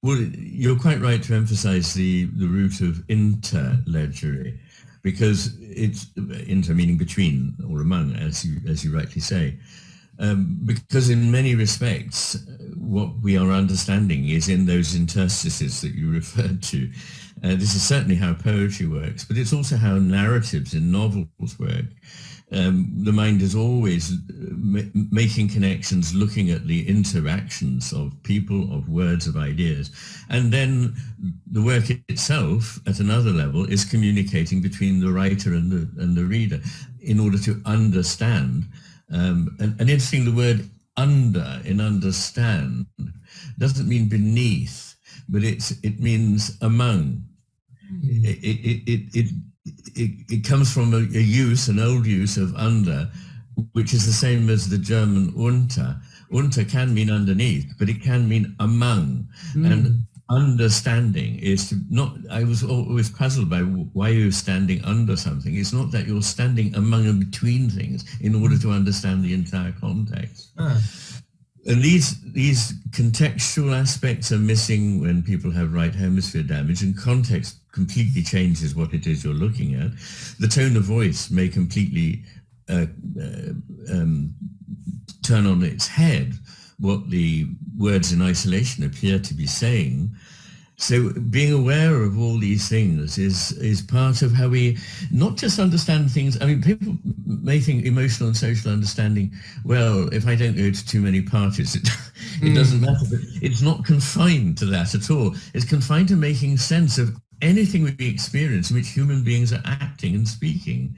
Well, you're quite right to emphasize the root of interlegery, because it's inter meaning between or among, as you rightly say. Because in many respects, what we are understanding is in those interstices that you referred to. This is certainly how poetry works, but it's also how narratives in novels work. The mind is always making connections, looking at the interactions of people, of words, of ideas. And then the work itself, at another level, is communicating between the writer and the reader in order to understand. And interesting, the word under in understand doesn't mean beneath, but it means among. It comes from an old use of under, which is the same as the German unter. Unter can mean underneath, but it can mean among. And understanding is to not, I was always puzzled by why you're standing under something. It's not that you're standing among and between things in order to understand the entire context. And these contextual aspects are missing when people have right hemisphere damage, and context completely changes what it is you're looking at. The tone of voice may completely turn on its head what the words in isolation appear to be saying. So being aware of all these things is part of how we not just understand things. I mean, people may think emotional and social understanding, well, if I don't go to too many parties, it doesn't matter. But it's not confined to that at all. It's confined to making sense of anything we experience in which human beings are acting and speaking.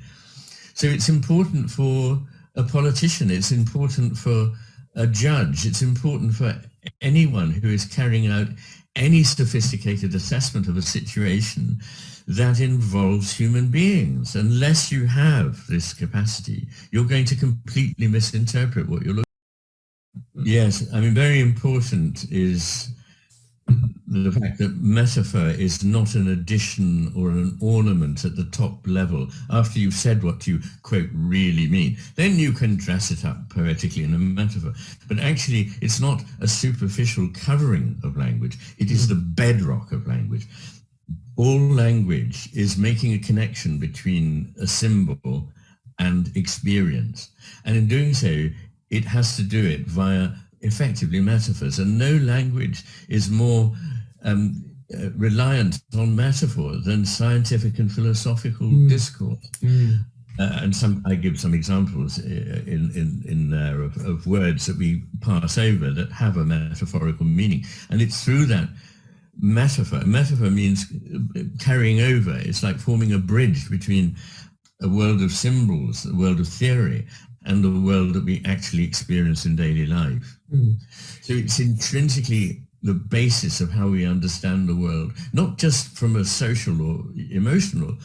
So it's important for a politician. It's important for a judge. It's important for anyone who is carrying out any sophisticated assessment of a situation that involves human beings. Unless you have this capacity, you're going to completely misinterpret what you're looking at. Yes, I mean, very important is the fact that metaphor is not an addition or an ornament at the top level. After you've said what you, quote, really mean, then you can dress it up poetically in a metaphor. But actually, it's not a superficial covering of language. It is the bedrock of language. All language is making a connection between a symbol and experience. And in doing so, it has to do it via effectively metaphors. And no language is more reliant on metaphor than scientific and philosophical discourse. And I give some examples in there of words that we pass over that have a metaphorical meaning. And it's through that metaphor. Metaphor means carrying over. It's like forming a bridge between a world of symbols, a world of theory, and the world that we actually experience in daily life. So it's intrinsically the basis of how we understand the world, not just from a social or emotional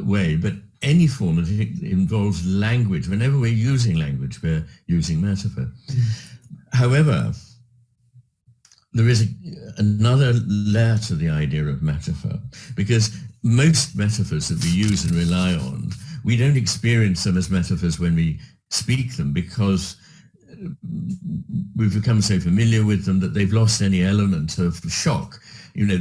way, but any form that involves language. Whenever we're using language, we're using metaphor. However, there is another layer to the idea of metaphor, because most metaphors that we use and rely on, we don't experience them as metaphors when we speak them, because we've become so familiar with them that they've lost any element of shock. You know,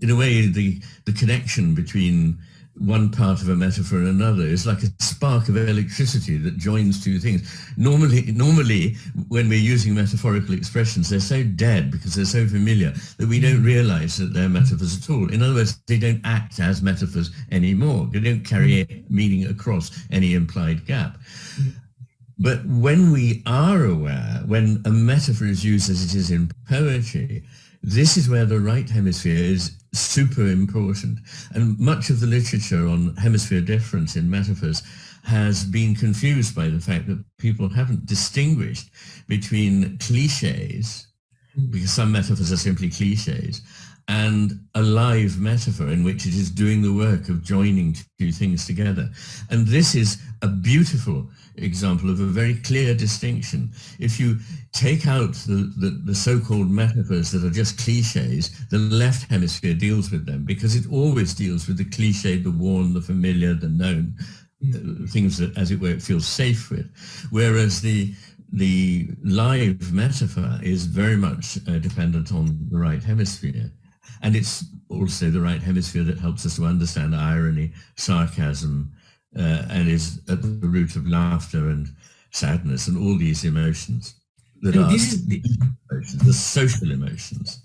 in a way, the connection between one part of a metaphor and another is like a spark of electricity that joins two things. Normally, when we're using metaphorical expressions, they're so dead because they're so familiar that we don't realize that they're metaphors at all. In other words, they don't act as metaphors anymore. They don't carry meaning across any implied gap. But when we are aware, when a metaphor is used as it is in poetry, this is where the right hemisphere is super important. And much of the literature on hemisphere difference in metaphors has been confused by the fact that people haven't distinguished between cliches, because some metaphors are simply cliches, and a live metaphor in which it is doing the work of joining two things together. And this is a beautiful example of a very clear distinction. If you take out the so-called metaphors that are just cliches, the left hemisphere deals with them, because it always deals with the cliche, the worn, the familiar, the known, things that, as it were, it feels safe with. Whereas the the live metaphor is very much dependent on the right hemisphere. And it's also the right hemisphere that helps us to understand irony, sarcasm, and is at the root of laughter and sadness and all these emotions that are the social emotions.